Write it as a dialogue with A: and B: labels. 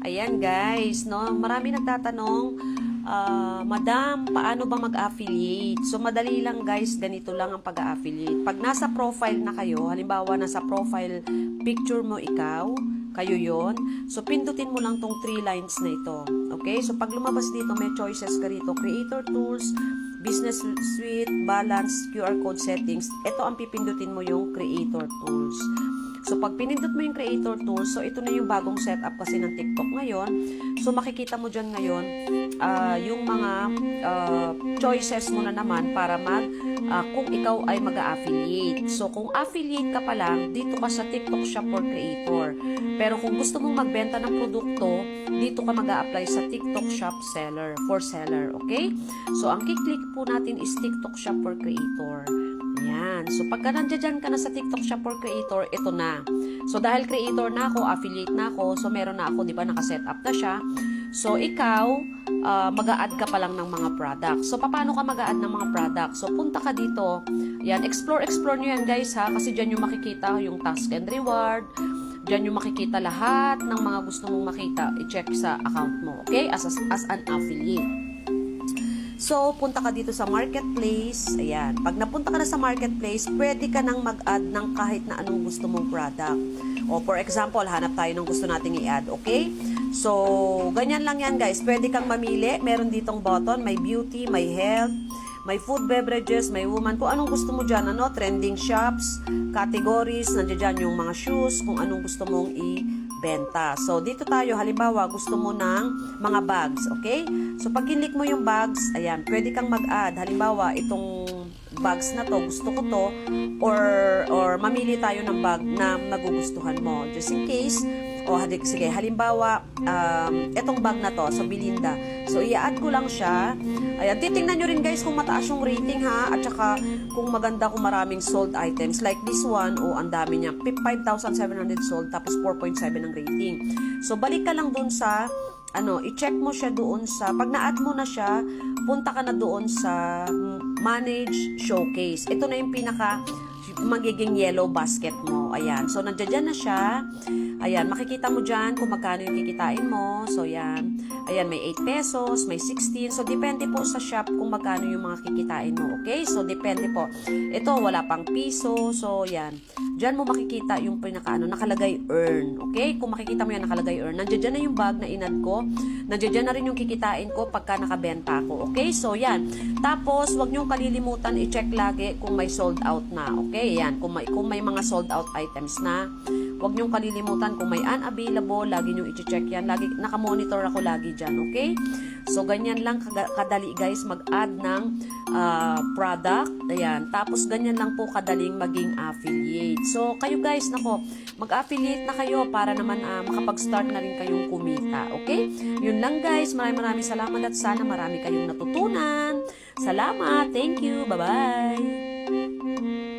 A: Ayan guys, no? Marami nagtatanong, Madam, paano ba mag-affiliate? So, madali lang guys, ganito lang ang pag-affiliate. Pag nasa profile na kayo, halimbawa nasa profile picture mo ikaw, kayo yon. So, pindutin mo lang tong 3 lines na ito. Okay? So, pag lumabas dito, may choices ka rito. Creator Tools, Business Suite, Balance, QR Code Settings. Ito ang pipindutin mo yung Creator Tools. So, pag pinindot mo yung Creator Tools, so ito na yung bagong setup kasi ng TikTok ngayon. So, makikita mo dyan ngayon yung mga choices mo na naman para kung ikaw ay mag-affiliate. So, kung affiliate ka pa lang, dito ka sa TikTok Shop for Creator. Pero kung gusto mong magbenta ng produkto, dito ka mag-a-apply sa TikTok Shop for Seller. Okay? So, ang kiklik po natin is TikTok Shop for Creator. Ayan. So, pagka nandiyan ka na sa TikTok Shop for Creator, ito na. So, dahil creator na ako, affiliate na ako, so meron na ako, di ba, nakaset up na siya. So, ikaw, mag-a-add ka pa lang ng mga products. So, paano ka mag-a-add ng mga products? So, punta ka dito. Ayan, explore nyo yan guys ha, kasi dyan yung makikita yung task and reward. Dyan yung makikita lahat ng mga gusto mong makita. I-check sa account mo, okay? As an affiliate. So, punta ka dito sa marketplace. Ayan. Pag napunta ka na sa marketplace, pwede ka nang mag-add ng kahit na anong gusto mong product. O, for example, hanap tayo ng gusto nating i-add. Okay? So, ganyan lang yan guys. Pwede kang mamili. Meron ditong button. May beauty, may health, may food beverages, may woman. Kung anong gusto mo dyan, ano? Trending shops, categories. Nandiyan dyan yung mga shoes. Kung anong gusto mong benta. So, dito tayo, halimbawa, gusto mo ng mga bags, okay? So, pag kinlik mo yung bags, ayan, pwede kang mag-add. Halimbawa, itong bags na to, gusto ko to, or mamili tayo ng bag na nagugustuhan mo. Just in case, sige, halimbawa, itong bag na to, so Belinda. So, i-add ko lang siya. Ayan, titingnan nyo rin guys kung mataas yung rating ha, at saka kung maganda, kung maraming sold items. Like this one, ang dami niya. 5,700 sold, tapos 4.7 ang rating. So, balik ka lang dun sa, i-check mo siya doon sa, pag na-add mo na siya, punta ka na doon sa Manage Showcase. Ito na yung pinaka magiging yellow basket mo. Ayan. So, nandiyan na siya. Ayan, makikita mo dyan kung magkano yung kikitain mo. So, yan. Ayan, may 8 pesos, may 16. So, depende po sa shop kung magkano yung mga kikitain mo. Okay? So, depende po. Ito, wala pang piso. So, yan. Dyan mo makikita yung nakalagay earn. Okay? Kung makikita mo yan, nakalagay earn. Nandiyan na yung bag na inad ko. Nandiyan na rin yung kikitain ko pagka nakabenta ako. Okay? So, yan. Tapos, wag niyong kalilimutan i-check lagi kung may sold out na. Okay? Yan. Kung may mga sold out items na. Huwag niyong kalilimutan kung may unavailable, lagi niyong i-check yan. Lagi, nakamonitor ako lagi dyan, okay? So, ganyan lang kadali guys mag-add ng product. Ayan. Tapos, ganyan lang po kadaling maging affiliate. So, kayo guys, mag-affiliate na kayo para naman makapag-start na rin kayong kumita, okay? Yun lang guys. Maraming salamat at sana marami kayong natutunan. Salamat. Thank you. Bye-bye.